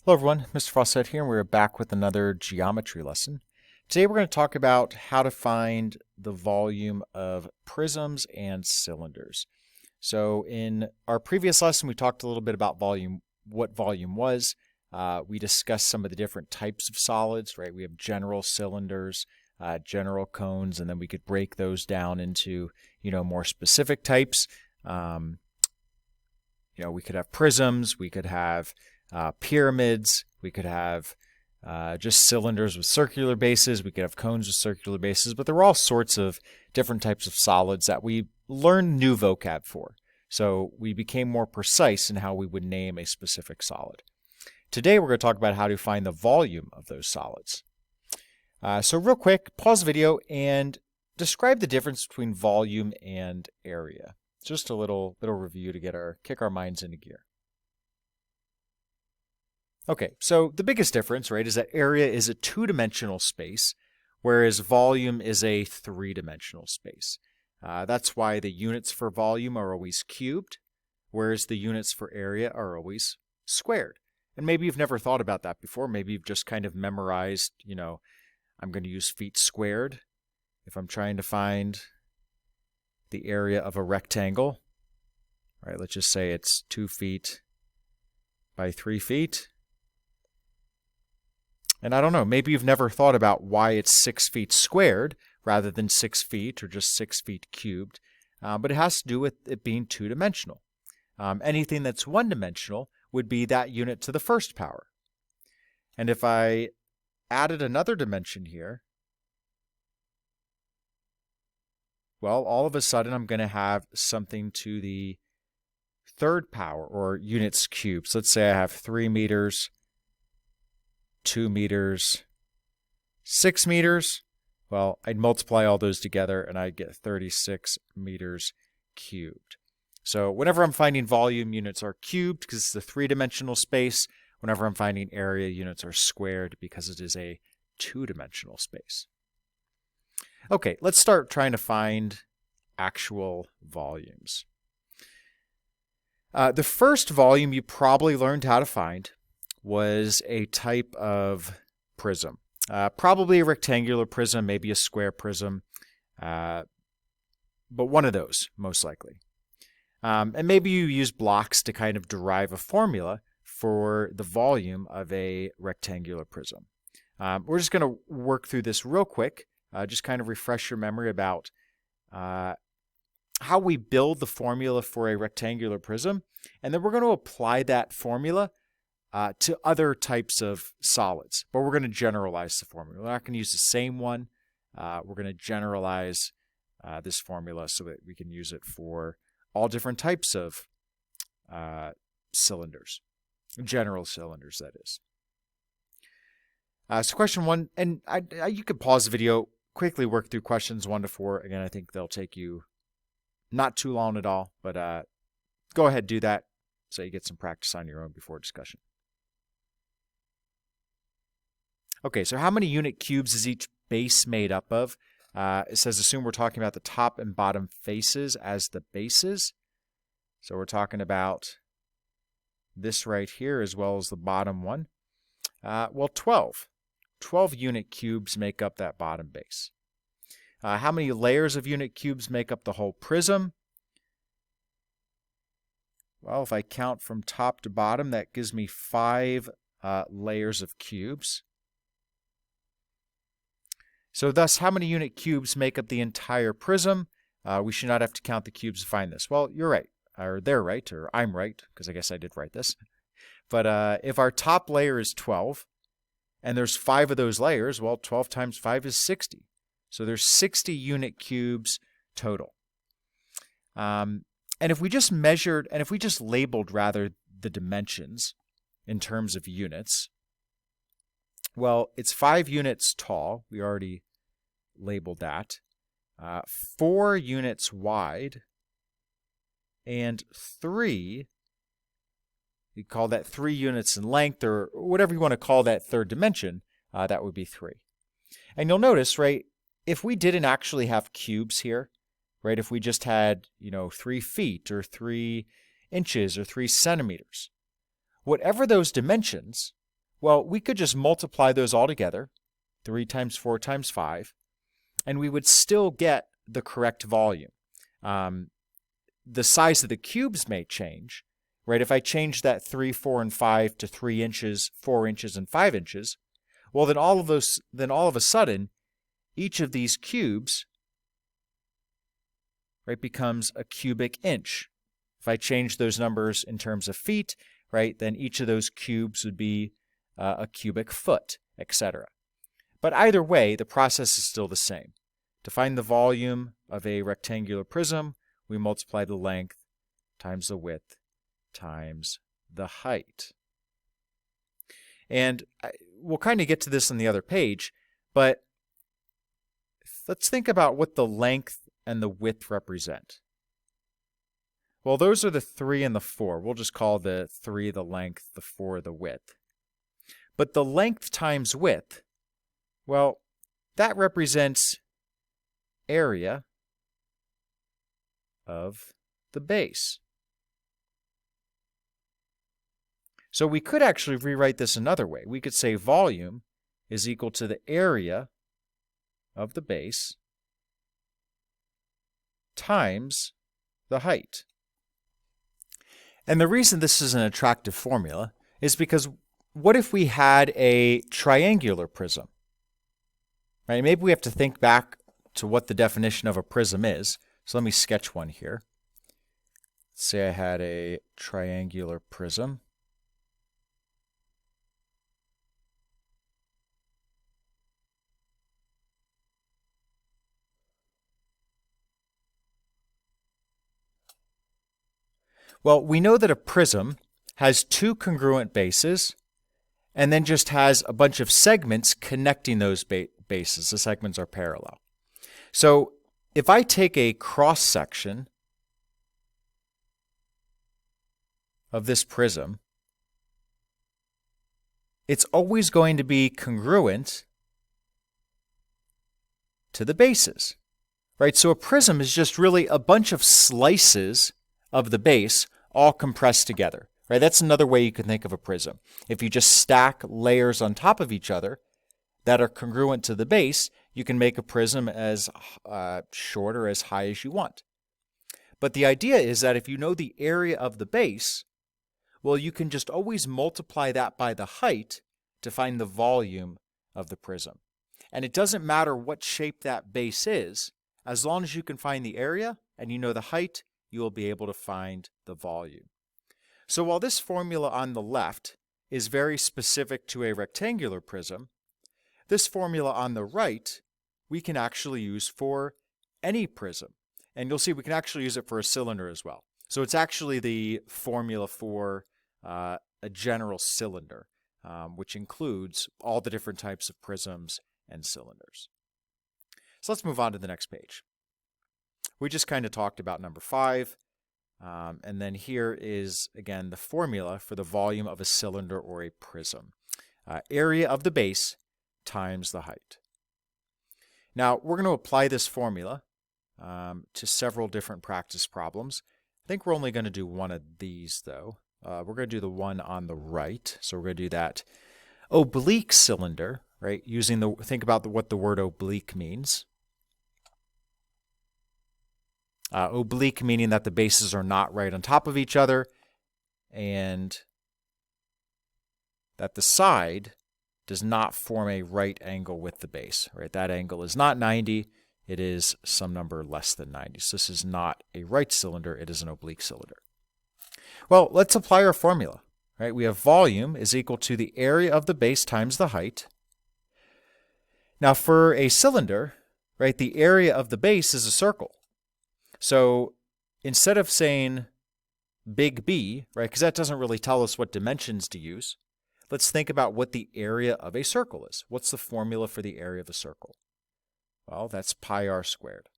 Hello everyone, Mr. Fawcett here, and we're back with another geometry lesson. Today we're going to talk about how to find the volume of prisms and cylinders. So in our previous lesson, we talked a little bit about volume, what volume was. We discussed some of the different types of solids, right? We have general cylinders, general cones, and then we could break those down into, more specific types. We could have prisms, we could have pyramids, we could have just cylinders with circular bases, we could have cones with circular bases, but there were all sorts of different types of solids that we learned new vocab for. So we became more precise in how we would name a specific solid. Today we're going to talk about how to find the volume of those solids. So real quick, pause the video and describe the difference between volume and area. Just a little review to kick our minds into gear. Okay, so the biggest difference, right, is that area is a two-dimensional space, whereas volume is a three-dimensional space. That's why the units for volume are always cubed, whereas the units for area are always squared. And maybe you've never thought about that before. Maybe you've just kind of memorized, I'm going to use feet squared if I'm trying to find the area of a rectangle. All right, let's just say it's 2 feet by 3 feet. And I don't know, maybe you've never thought about why it's 6 feet squared rather than 6 feet or just 6 feet cubed. But it has to do with it being two-dimensional. Anything that's one-dimensional would be that unit to the first power. And if I added another dimension here, well, all of a sudden I'm going to have something to the third power, or units cubed. So let's say I have 3 meters, 2 meters, 6 meters. Well, I'd multiply all those together and I'd get 36 meters cubed. So whenever I'm finding volume, units are cubed because it's a three-dimensional space. Whenever I'm finding area, units are squared because it is a two-dimensional space. Okay, let's start trying to find actual volumes. The first volume you probably learned how to find was a type of prism. Probably a rectangular prism, maybe a square prism, but one of those, most likely. And maybe you use blocks to kind of derive a formula for the volume of a rectangular prism. We're just going to work through this real quick, just kind of refresh your memory about how we build the formula for a rectangular prism, and then we're going to apply that formula to other types of solids, but we're going to generalize the formula. We're not going to use the same one. We're going to generalize this formula so that we can use it for all different types of cylinders, general cylinders, that is. So question 1, and you could pause the video, quickly work through questions 1 to 4. Again, I think they'll take you not too long at all, but go ahead, do that so you get some practice on your own before discussion. Okay, so how many unit cubes is each base made up of? It says assume we're talking about the top and bottom faces as the bases. So we're talking about this right here as well as the bottom one. Well, 12. 12 unit cubes make up that bottom base. How many layers of unit cubes make up the whole prism? Well, if I count from top to bottom, that gives me 5 layers of cubes. So thus, how many unit cubes make up the entire prism? We should not have to count the cubes to find this. Well, you're right, or they're right, or I'm right, because I guess I did write this. But if our top layer is 12, and there's 5 of those layers, well, 12 times 5 is 60. So there's 60 unit cubes total. And if we just labeled rather the dimensions in terms of units, well, it's 5 units tall. We already labeled that. 4 units wide. And 3, you call that 3 units in length, or whatever you want to call that third dimension, that would be 3. And you'll notice, right, if we didn't actually have cubes here, right, if we just had, 3 feet or 3 inches or 3 centimeters, whatever those dimensions, Well, we could just multiply those all together, 3 times 4 times 5, and we would still get the correct volume. The size of the cubes may change, right? If I change that 3, 4, and 5 to 3 inches, 4 inches, and 5 inches, well, then all of a sudden, each of these cubes, right, becomes a cubic inch. If I change those numbers in terms of feet, right, then each of those cubes would be a cubic foot, etc. But either way, the process is still the same. To find the volume of a rectangular prism, we multiply the length times the width times the height. And we'll kind of get to this on the other page, but let's think about what the length and the width represent. Well, those are the 3 and the 4. We'll just call the 3 the length, the 4 the width. But the length times width, well, that represents area of the base. So we could actually rewrite this another way. We could say volume is equal to the area of the base times the height. And the reason this is an attractive formula is because what if we had a triangular prism? Right? Maybe we have to think back to what the definition of a prism is. So let me sketch one here. Let's say I had a triangular prism. Well, we know that a prism has 2 congruent bases and then just has a bunch of segments connecting those bases. The segments are parallel. So if I take a cross-section of this prism, it's always going to be congruent to the bases, right? So a prism is just really a bunch of slices of the base all compressed together, right? That's another way you can think of a prism. If you just stack layers on top of each other that are congruent to the base, you can make a prism as short or as high as you want. But the idea is that if you know the area of the base, well, you can just always multiply that by the height to find the volume of the prism. And it doesn't matter what shape that base is, as long as you can find the area and you know the height, you will be able to find the volume. So while this formula on the left is very specific to a rectangular prism, this formula on the right we can actually use for any prism. And you'll see we can actually use it for a cylinder as well. So it's actually the formula for a general cylinder, which includes all the different types of prisms and cylinders. So let's move on to the next page. We just kind of talked about number 5. And then here is, again, the formula for the volume of a cylinder or a prism. Area of the base times the height. Now, we're going to apply this formula to several different practice problems. I think we're only going to do one of these, though. We're going to do the one on the right. So we're going to do that oblique cylinder, right? Think about what the word oblique means. Oblique meaning that the bases are not right on top of each other and that the side does not form a right angle with the base, right? That angle is not 90, it is some number less than 90. So this is not a right cylinder, it is an oblique cylinder. Well, let's apply our formula, right? We have volume is equal to the area of the base times the height. Now for a cylinder, right, the area of the base is a circle. So instead of saying big B, right, because that doesn't really tell us what dimensions to use, let's think about what the area of a circle is. What's the formula for the area of a circle? Well, that's pi r squared.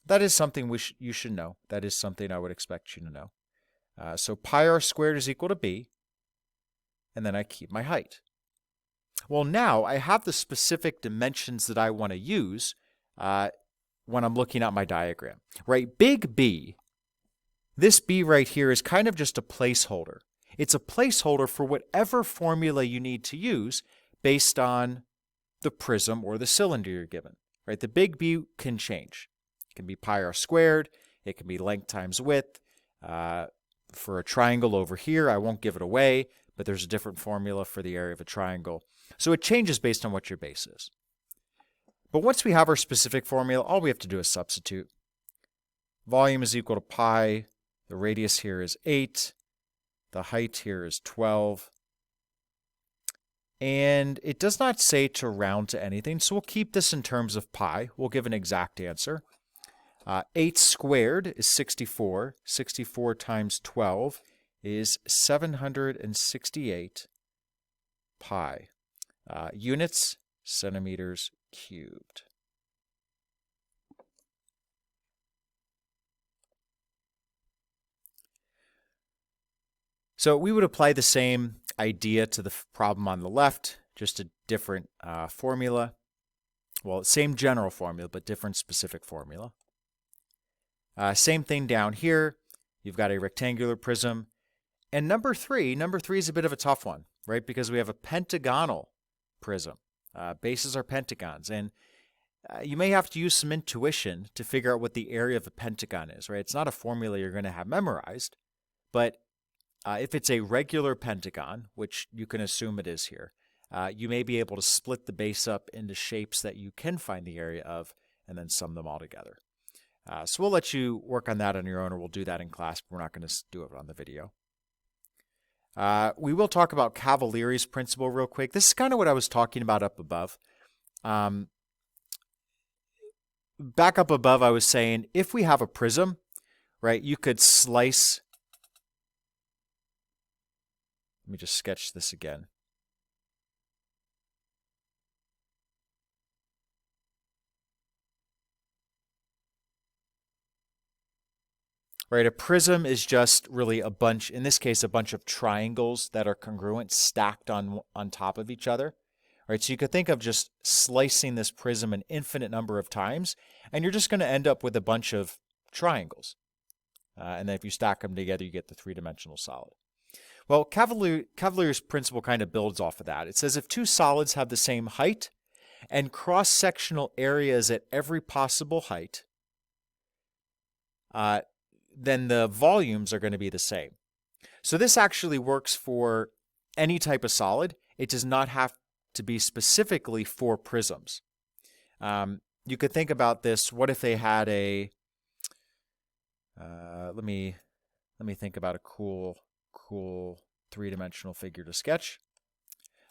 That is something you should know. That is something I would expect you to know. So pi r squared is equal to B, and then I keep my height. Well, now I have the specific dimensions that I want to use when I'm looking at my diagram, right? Big B, this B right here is kind of just a placeholder. It's a placeholder for whatever formula you need to use based on the prism or the cylinder you're given. Right? The big B can change. It can be pi r squared. It can be length times width. For a triangle over here, I won't give it away, but there's a different formula for the area of a triangle. So it changes based on what your base is. But once we have our specific formula, all we have to do is substitute. Volume is equal to pi. The radius here is 8. The height here is 12. And it does not say to round to anything, so we'll keep this in terms of pi. We'll give an exact answer. 8 squared is 64. 64 times 12 is 768 pi. Units, centimeters cubed. So we would apply the same idea to the problem on the left, just a different formula. Well, same general formula, but different specific formula. Same thing down here. You've got a rectangular prism. And number three is a bit of a tough one, right? Because we have a pentagonal prism. Bases are pentagons. And you may have to use some intuition to figure out what the area of a pentagon is, right? It's not a formula you're going to have memorized. But if it's a regular pentagon, which you can assume it is here, you may be able to split the base up into shapes that you can find the area of and then sum them all together. So we'll let you work on that on your own, or we'll do that in class, but we're not going to do it on the video. We will talk about Cavalier's principle real quick. This is kind of what I was talking about up above. Back up above, I was saying if we have a prism, right, you could slice. Let me just sketch this again. Right, a prism is just really a bunch, in this case, a bunch of triangles that are congruent stacked on top of each other. Right, so you could think of just slicing this prism an infinite number of times, and you're just going to end up with a bunch of triangles. And then if you stack them together, you get the three-dimensional solid. Well, Cavalier's principle kind of builds off of that. It says if two solids have the same height and cross-sectional areas at every possible height, then the volumes are going to be the same. So this actually works for any type of solid. It does not have to be specifically for prisms. You could think about this. What if they had a, let me think about a cool three-dimensional figure to sketch.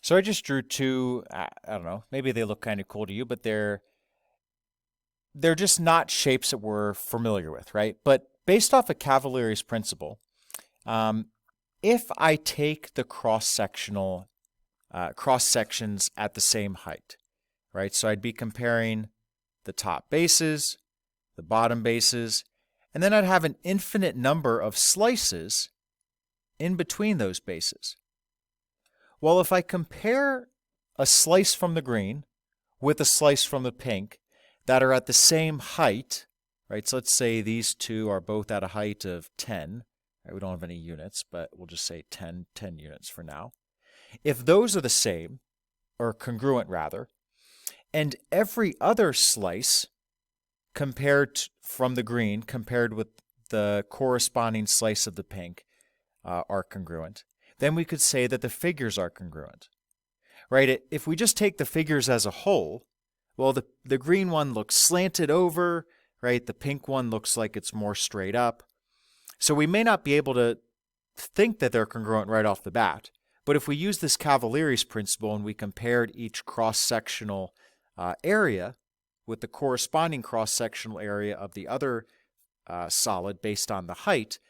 So I just drew two, I don't know, maybe they look kind of cool to you, but they're just not shapes that we're familiar with, right? But based off of Cavalier's principle, if I take the cross-sections at the same height, right? So I'd be comparing the top bases, the bottom bases, and then I'd have an infinite number of slices in between those bases. Well, if I compare a slice from the green with a slice from the pink that are at the same height, right? So let's say these two are both at a height of 10. Right? We don't have any units, but we'll just say 10 units for now. If those are the same, or congruent rather, and every other slice compared from the green compared with the corresponding slice of the pink are congruent, then we could say that the figures are congruent. Right? If we just take the figures as a whole, well, the green one looks slanted over, right? The pink one looks like it's more straight up. So we may not be able to think that they're congruent right off the bat. But if we use this Cavalier's principle and we compared each cross-sectional area with the corresponding cross-sectional area of the other solid based on the height,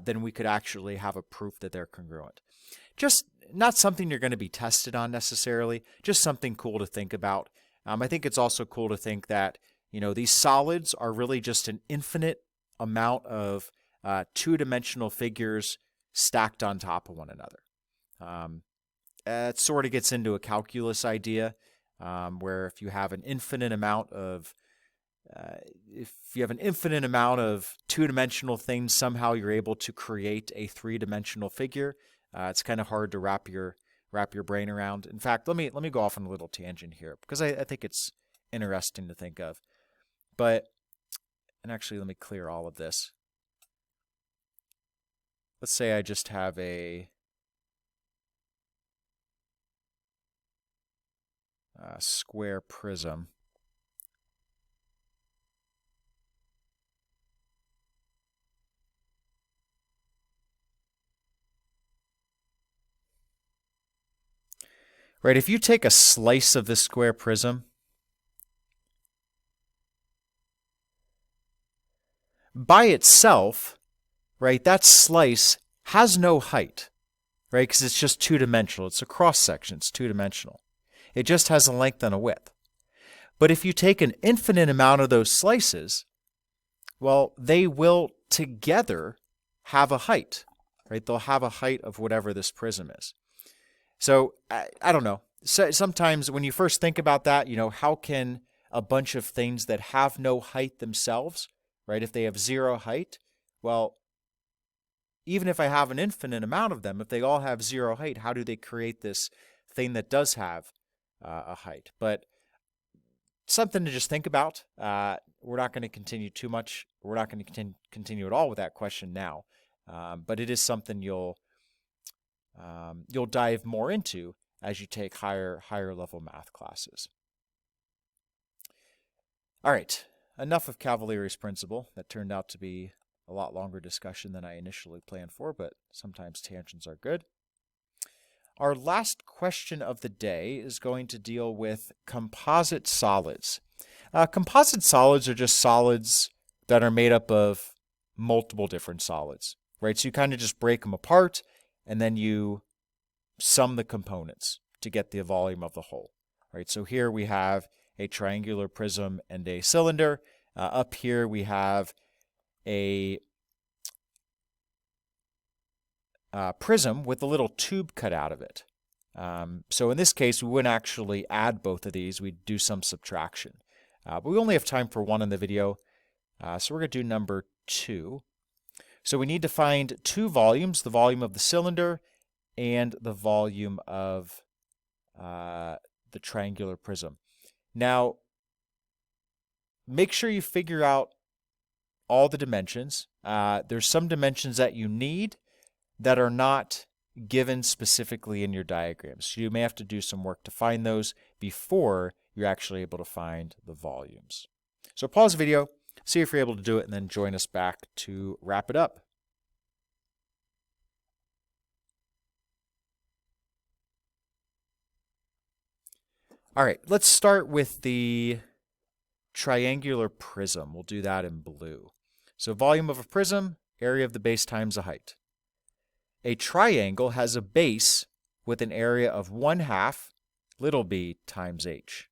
then we could actually have a proof that they're congruent. Just not something you're going to be tested on necessarily, just something cool to think about. I think it's also cool to think that, you know, these solids are really just an infinite amount of two-dimensional figures stacked on top of one another. It sort of gets into a calculus idea where if you have an infinite amount of two-dimensional things, somehow you're able to create a three-dimensional figure. It's kind of hard to wrap your brain around. In fact, let me go off on a little tangent here because I think it's interesting to think of. And actually, let me clear all of this. Let's say I just have a square prism. Right, if you take a slice of this square prism, by itself, right, that slice has no height, right, because it's just two-dimensional. It's a cross-section. It's two-dimensional. It just has a length and a width. But if you take an infinite amount of those slices, well, they will together have a height, right? They'll have a height of whatever this prism is. So I don't know. So sometimes when you first think about that, how can a bunch of things that have no height themselves, right? If they have zero height, well, even if I have an infinite amount of them, if they all have zero height, how do they create this thing that does have a height? But something to just think about. We're not going to continue too much. We're not going to continue at all with that question now. But it is something you'll dive more into as you take higher level math classes. All right, enough of Cavalier's principle. That turned out to be a lot longer discussion than I initially planned for, but sometimes tangents are good. Our last question of the day is going to deal with composite solids. Composite solids are just solids that are made up of multiple different solids, right? So you kind of just break them apart, and then you sum the components to get the volume of the whole, right? So here we have a triangular prism and a cylinder. Up here we have a prism with a little tube cut out of it. So in this case, we wouldn't actually add both of these. We'd do some subtraction. But we only have time for one in the video, so we're going to do number 2. So we need to find 2 volumes, the volume of the cylinder and the volume of the triangular prism. Now, make sure you figure out all the dimensions. There's some dimensions that you need that are not given specifically in your diagrams. So you may have to do some work to find those before you're actually able to find the volumes. So pause the video, see if you're able to do it, and then join us back to wrap it up. All right, let's start with the triangular prism. We'll do that in blue. So volume of a prism, area of the base times the height. A triangle has a base with an area of 1/2 little b times h.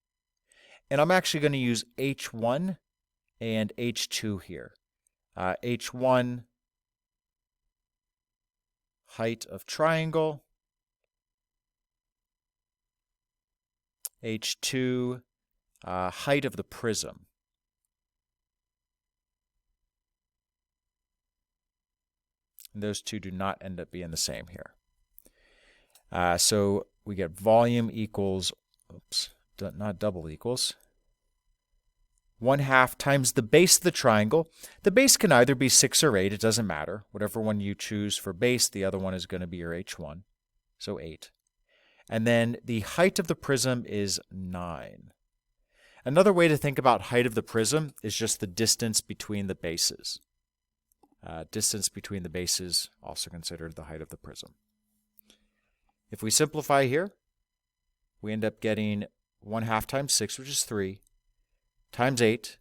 And I'm actually going to use h1 and h2 here. h1, height of triangle. h2, height of the prism. And those two do not end up being the same here. So we get volume equals, not double equals, 1/2 times the base of the triangle. The base can either be 6 or 8. It doesn't matter. Whatever one you choose for base, the other one is going to be your h1. So 8. And then the height of the prism is 9. Another way to think about height of the prism is just the distance between the bases. Distance between the bases, also considered the height of the prism. If we simplify here, we end up getting 1/2 times 6, which is 3, times 8,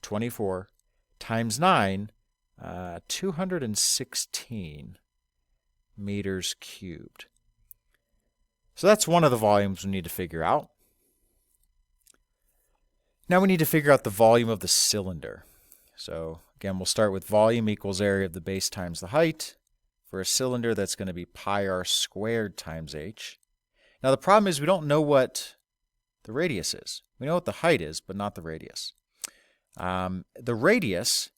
24, times 9, 216 meters cubed. So that's one of the volumes we need to figure out. Now we need to figure out the volume of the cylinder. So again, we'll start with volume equals area of the base times the height. For a cylinder, that's going to be pi r squared times h. Now the problem is we don't know what the radius is. We know what the height is, but not the radius. The radius,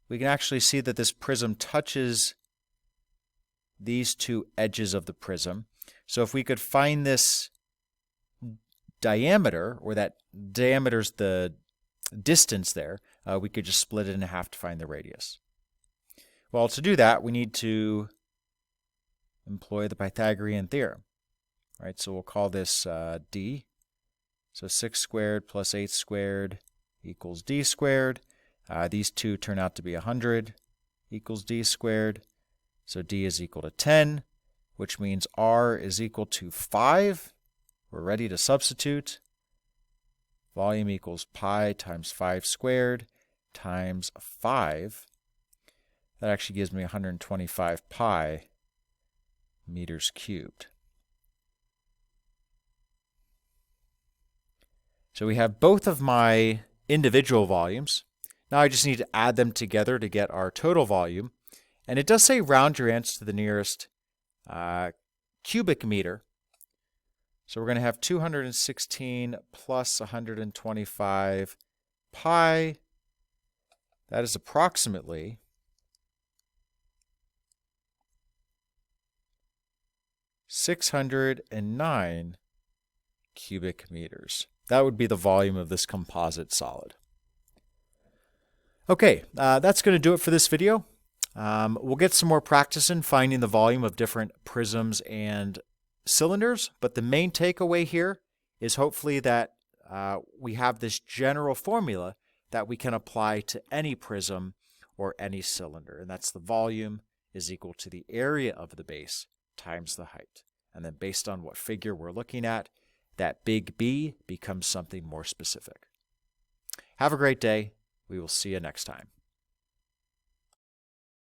we can actually see that this prism touches these two edges of the prism. So if we could find this diameter, or that diameter's the distance there, we could just split it in half to find the radius. Well, to do that, we need to employ the Pythagorean theorem. Right, so we'll call this d. So 6 squared plus 8 squared equals d squared. These two turn out to be 100 equals d squared. So d is equal to 10, which means r is equal to 5. We're ready to substitute. Volume equals pi times 5 squared times 5. That actually gives me 125 pi meters cubed. So we have both of my individual volumes. Now I just need to add them together to get our total volume. And it does say round your answer to the nearest cubic meter. So we're going to have 216 plus 125 pi. That is approximately 609 cubic meters. That would be the volume of this composite solid. Okay, that's going to do it for this video. We'll get some more practice in finding the volume of different prisms and cylinders, but the main takeaway here is hopefully that we have this general formula that we can apply to any prism or any cylinder, and that's the volume is equal to the area of the base times the height. And then based on what figure we're looking at, that big B becomes something more specific. Have a great day. We will see you next time.